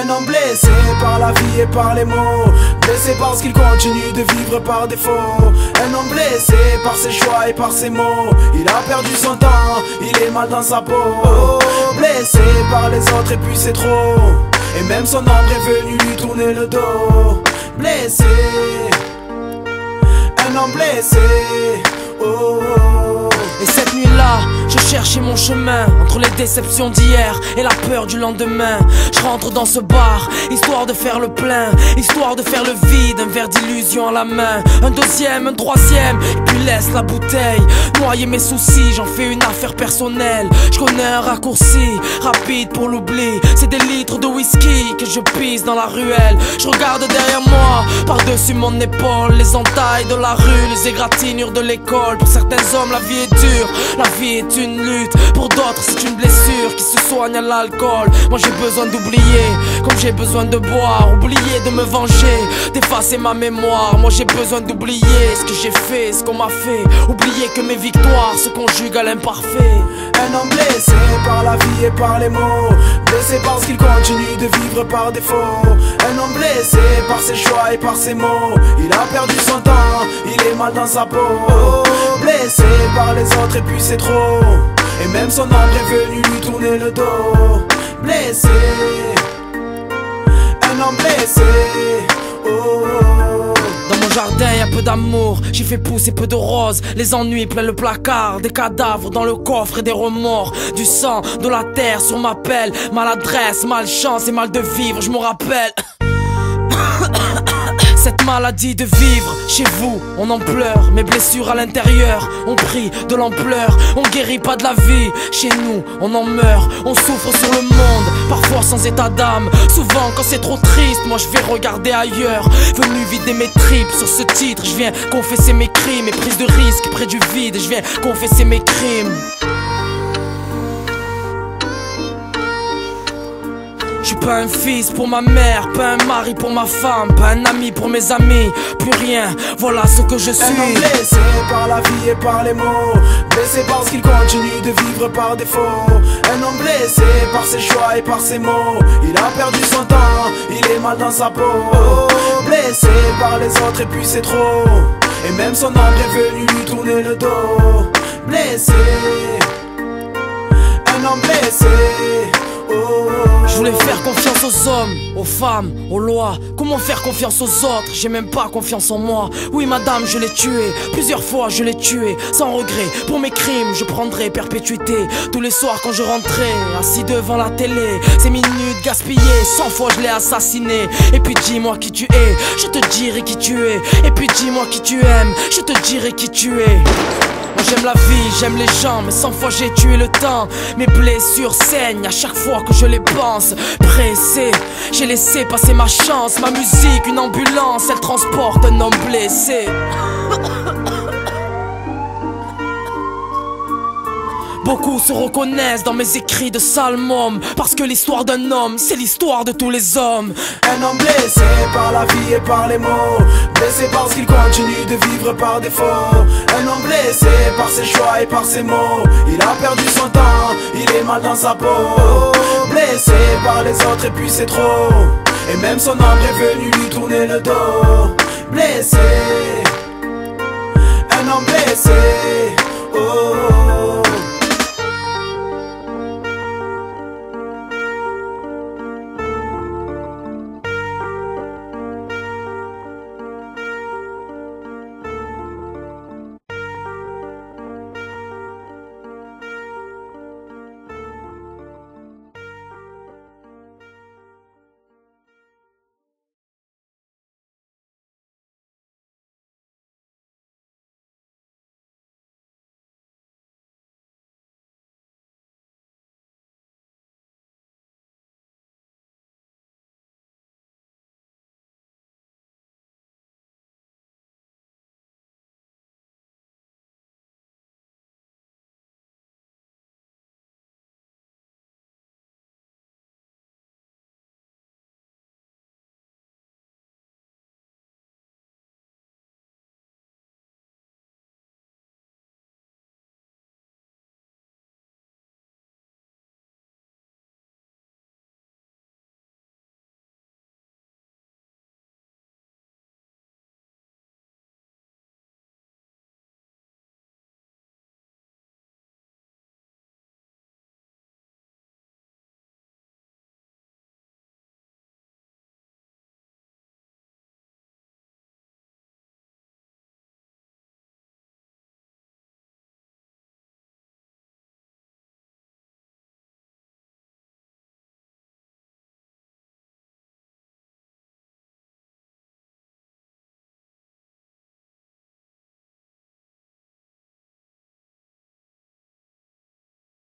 Un homme blessé par la vie et par les mots, blessé parce qu'il continue de vivre par défaut. Un homme blessé par ses choix et par ses mots, il a perdu son temps, il est mal dans sa peau. Blessé par les autres et puis c'est trop, et même son ombre est venu lui tourner le dos. Blessé, un homme blessé, oh, oh. Et cette nuit-là, je cherchais mon chemin entre les déceptions d'hier et la peur du lendemain. Je rentre dans ce bar, histoire de faire le plein, histoire de faire le vide, un verre d'illusion à la main. Un deuxième, un troisième, et puis laisse la bouteille noyer mes soucis, j'en fais une affaire personnelle. Je connais un raccourci, rapide pour l'oubli. C'est des litres de whisky que je pisse dans la ruelle. Je regarde derrière moi, par-dessus mon épaule, les entailles de la rue, les égratignures de l'école. Pour certains hommes la vie est dure, la vie est une lutte. Pour d'autres c'est une blessure qui se soigne à l'alcool. Moi j'ai besoin d'oublier, comme j'ai besoin de boire. Oublier de me venger, d'effacer ma mémoire. Moi j'ai besoin d'oublier ce que j'ai fait, ce qu'on m'a fait. Oublier que mes victoires se conjuguent à l'imparfait. Un homme blessé par la vie et par les mots, blessé parce qu'il continue de vivre par défaut. Un homme blessé par ses choix et par ses mots, il a perdu son temps, il est mal dans sa peau. Blessé par les autres et puis c'est trop, et même son ombre est venu lui tourner le dos. Blessé, un homme blessé, oh, oh. Dans mon jardin y'a peu d'amour, j'y fais pousser peu de roses. Les ennuis plein le placard, des cadavres dans le coffre et des remords. Du sang, de la terre sur ma pelle, maladresse, malchance et mal de vivre, je me rappelle. Cette maladie de vivre, chez vous, on en pleure. Mes blessures à l'intérieur ont pris de l'ampleur. On guérit pas de la vie, chez nous, on en meurt. On souffre sur le monde, parfois sans état d'âme. Souvent quand c'est trop triste, moi je vais regarder ailleurs. Venu vider mes tripes sur ce titre, je viens confesser mes crimes. Et prise de risque près du vide, je viens confesser mes crimes. Je suis pas un fils pour ma mère, pas un mari pour ma femme, pas un ami pour mes amis, plus rien, voilà ce que je suis. Un homme blessé par la vie et par les mots, blessé parce qu'il continue de vivre par défaut. Un homme blessé par ses choix et par ses mots, il a perdu son temps, il est mal dans sa peau. Blessé par les autres et puis c'est trop, et même son ombre est venu lui tourner le dos. Blessé, un homme blessé, oh, oh. Je voulais faire confiance aux hommes, aux femmes, aux lois. Comment faire confiance aux autres? J'ai même pas confiance en moi. Oui madame, je l'ai tué, plusieurs fois je l'ai tué. Sans regret, pour mes crimes je prendrai perpétuité. Tous les soirs quand je rentrais, assis devant la télé, ces minutes gaspillées, 100 fois je l'ai assassiné. Et puis dis-moi qui tu es, je te dirai qui tu es. Et puis dis-moi qui tu aimes, je te dirai qui tu es. Moi j'aime la vie, j'aime les gens, mais 100 fois j'ai tué le temps. Mes blessures saignent à chaque fois que je les pense. Pressé, j'ai laissé passer ma chance. Ma musique, une ambulance, elle transporte un homme blessé. Beaucoup se reconnaissent dans mes écrits de salmum, parce que l'histoire d'un homme, c'est l'histoire de tous les hommes. Un homme blessé par la vie et par les mots, blessé parce qu'il continue de vivre par défaut. Un homme blessé par ses choix et par ses mots, il a perdu son temps, il est mal dans sa peau. Blessé par les autres et puis c'est trop, et même son ombre est venu lui tourner le dos. Blessé, un homme blessé, oh, oh, oh.